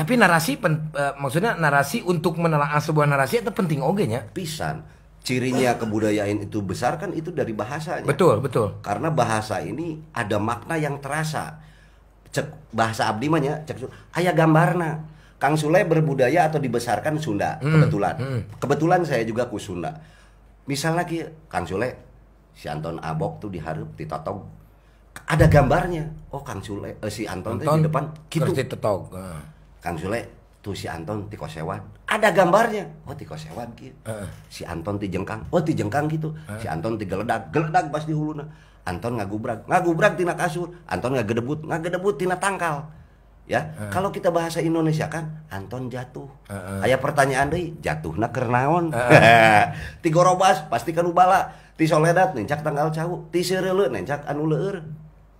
Tapi narasi maksudnya narasi untuk menelaah sebuah narasi itu penting oge nya. Pisan. Cirinya kebudayaan itu besar kan itu dari bahasanya. Betul, betul. Karena bahasa ini ada makna yang terasa. Cek bahasa abdi mah nya, cek aya gambarna. Kang Sule berbudaya atau dibesarkan Sunda kebetulan. Kebetulan saya juga ku Sunda. Misalnya kieu, Kang Sule si Anton Abok tuh dihareup ditotog. Ada gambarnya. Oh Kang Sule si Anton teh di depan kitu. Ditotog. Kang Sule tuh si Anton ti Kosewan ada gambarnya. Oh ti Kosewan kieu. Si Anton ti Jengkang. Oh ti Jengkang gitu. Si Anton ti Geledag pas di huluna. Anton ngagubrag tina kasur. Anton ngagedebut tina tangkal. Ya, kalau kita bahasa Indonesia kan Anton jatuh. Aya pertanyaan deui, jatuhna keur naon? Ti Gorobas pasti kan ubala. Ti Soledad nencak tanggal cau. Ti Seureuleu nencak anu leueur.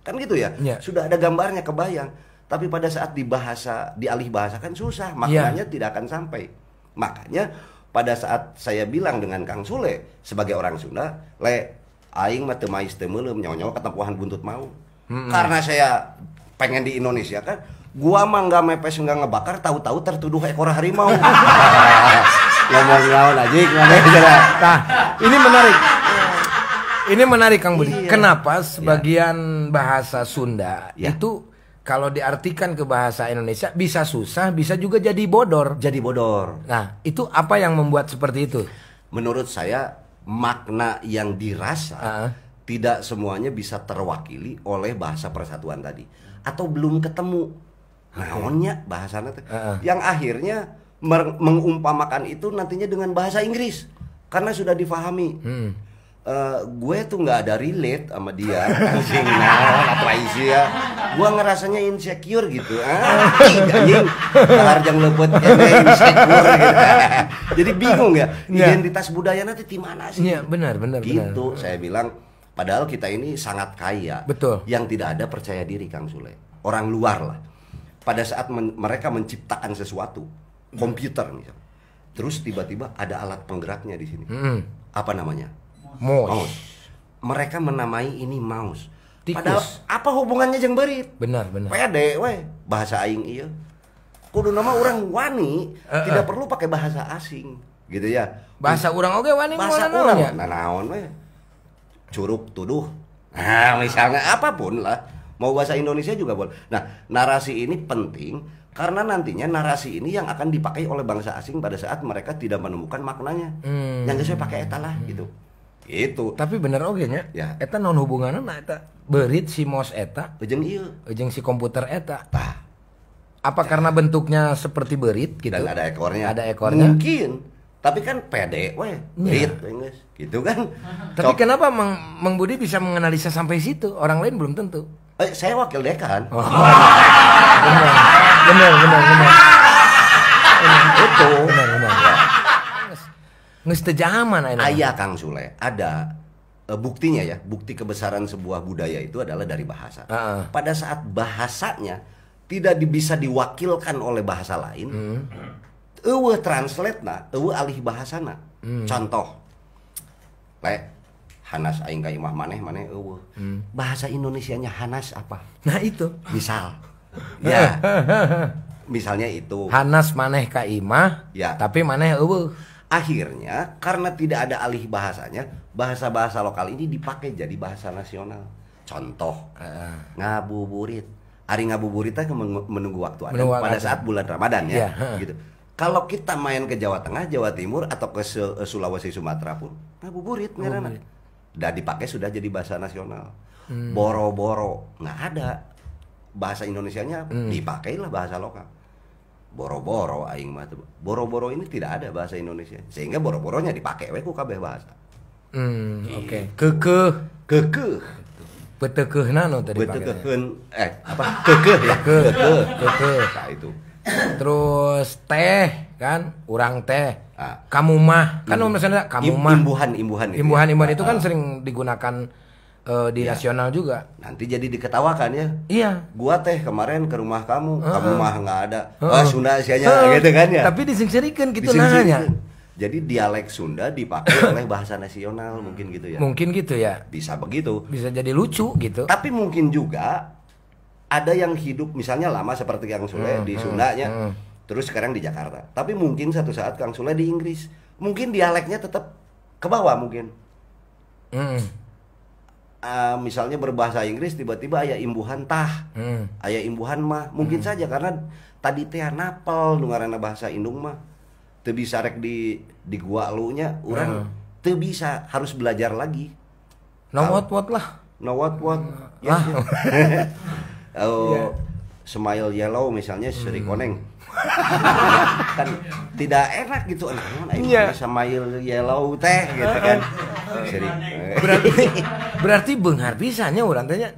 Kan gitu ya? Sudah ada gambarnya kebayang. Tapi pada saat dialih bahasa kan susah, maknanya tidak akan sampai. Makanya pada saat saya bilang dengan Kang Sule sebagai orang Sunda, le aing mah teu mais teu meuleum nyawa-nyawa ketempuhan buntut mau. Karena saya pengen di Indonesia kan, gua mah enggak mepes enggak ngebakar, tahu-tahu tertuduh ekor harimau. Ngomong naon anjing mana. Nah, ini menarik. Ini menarik Kang Budi. Iya. Kenapa sebagian bahasa Sunda itu kalau diartikan ke bahasa Indonesia bisa susah, bisa juga jadi bodor. Jadi bodor. Nah, itu apa yang membuat seperti itu? Menurut saya makna yang dirasa tidak semuanya bisa terwakili oleh bahasa persatuan tadi. Atau belum ketemu naonnya bahasana teh. Yang akhirnya mengumpamakan itu nantinya dengan bahasa Inggris. Karena sudah difahami. Gue tuh nggak ada relate sama dia. Sing naon atuh ya. Gue ngerasanya insecure gitu. Anjing. Harjang leupeut kene insecure gitu. Jadi bingung ya. Identitas budaya nanti di mana sih? Iya, benar. Gitu saya bilang. Padahal kita ini sangat kaya. Betul. Yang tidak ada percaya diri Kang Sule. Orang luar lah. Pada saat mereka menciptakan sesuatu, komputer misalnya. Terus tiba-tiba ada alat penggeraknya di sini. Apa namanya? Mouse. Mereka menamai ini mouse. Tikus. Padahal apa hubungannya jeung beurit? Benar. Pede we, bahasa aing ieu. Kudu nama orang wani, tidak perlu pakai bahasa asing, gitu ya. Bahasa urang oge wani bahasa urang ya. Naon we? Curug tuduh. Nah, misalnya apapun lah. Mau bahasa Indonesia juga boleh. Nah, narasi ini penting karena nantinya narasi ini yang akan dipakai oleh bangsa asing pada saat mereka tidak menemukan maknanya. Yang geus pakai eta lah gitu. Itu. Tapi bener oge nya. Ya. Eta naon hubunganna eta? Beurit si mouse eta jeung ieu. jeung si komputer eta. Tah. Apa karena bentuknya seperti berit gitu? Dan ada ekornya. Ada ekornya. Mungkin. Tapi kan pede we. Berit geus. Gitu kan. Tapi kenapa Mang Budi bisa menganalisa sampai situ? Orang lain belum tentu. Saya wakil dekan. Oh. Benar. Itu. Benar. Geus teu jaman Aya Kang Sule, ada buktinya ya. Bukti kebesaran sebuah budaya itu adalah dari bahasa. Pada saat bahasanya tidak bisa diwakilkan oleh bahasa lain, eueuh translate-na, eueuh alih bahasana. Contoh. Hanas aing ka imah maneh eueuh. Bahasa Indonesianya Hanas apa? Nah itu. Misal. Ya. Misalnya itu. Hanas maneh ka imah, ya. Tapi maneh eueuh. Akhirnya karena tidak ada alih bahasanya, bahasa-bahasa lokal ini dipakai jadi bahasa nasional. Contoh, ngabuburit. Ari ngabuburit teh menunggu waktu ada pada saat bulan Ramadan ya, gitu. Kalau kita main ke Jawa Tengah, Jawa Timur atau ke Sulawesi Sumatera pun ngabuburit ngaranna. Udah dipakai sudah jadi bahasa nasional. Boro-boro nggak ada bahasa Indonesianya, dipakailah bahasa lokal. Boro-boro aing mah. Boro-boro ini tidak ada bahasa Indonesia. Sehingga boro-boronya dipakai we ku kabeh bahasa. Oke. Keukeuh. Beteukeuhna nu tadi dipakai. Beteukeuheun apa? Keukeuh ya. Keukeuh. Nah itu. Terus teh kan, urang teh. Kamu mah kan misalnya kamu mah. Imbuhan itu kan sering digunakan di nasional juga. Nanti jadi diketawakan ya. Iya. Gua teh kemarin ke rumah kamu mah nggak ada. Sunda sianya gitu kan ya. Tapi disingkirikeun gitu nanya. Jadi dialek Sunda dipakai oleh bahasa nasional mungkin gitu ya. Mungkin gitu ya. Bisa begitu. Bisa jadi lucu gitu. Tapi mungkin juga ada yang hidup misalnya lama seperti yang Sule di Sundanya. terus sekarang di Jakarta. Tapi mungkin satu saat Kang Sule di Inggris, mungkin dialeknya tetap ke bawah mungkin. Misalnya berbahasa Inggris tiba-tiba aya imbuhan tah, aya imbuhan mah, mungkin saja karena tadi teh napal nu ngaranna bahasa Indung mah teu bisa rek di gua lunya, urang teu bisa, harus belajar lagi. No what lah. No what. Ya. Smile yellow misalnya Sri Koneng. Kan tidak enak gitu smile yellow teh gitu kan. Berarti beunghar pisannya urang teh nya.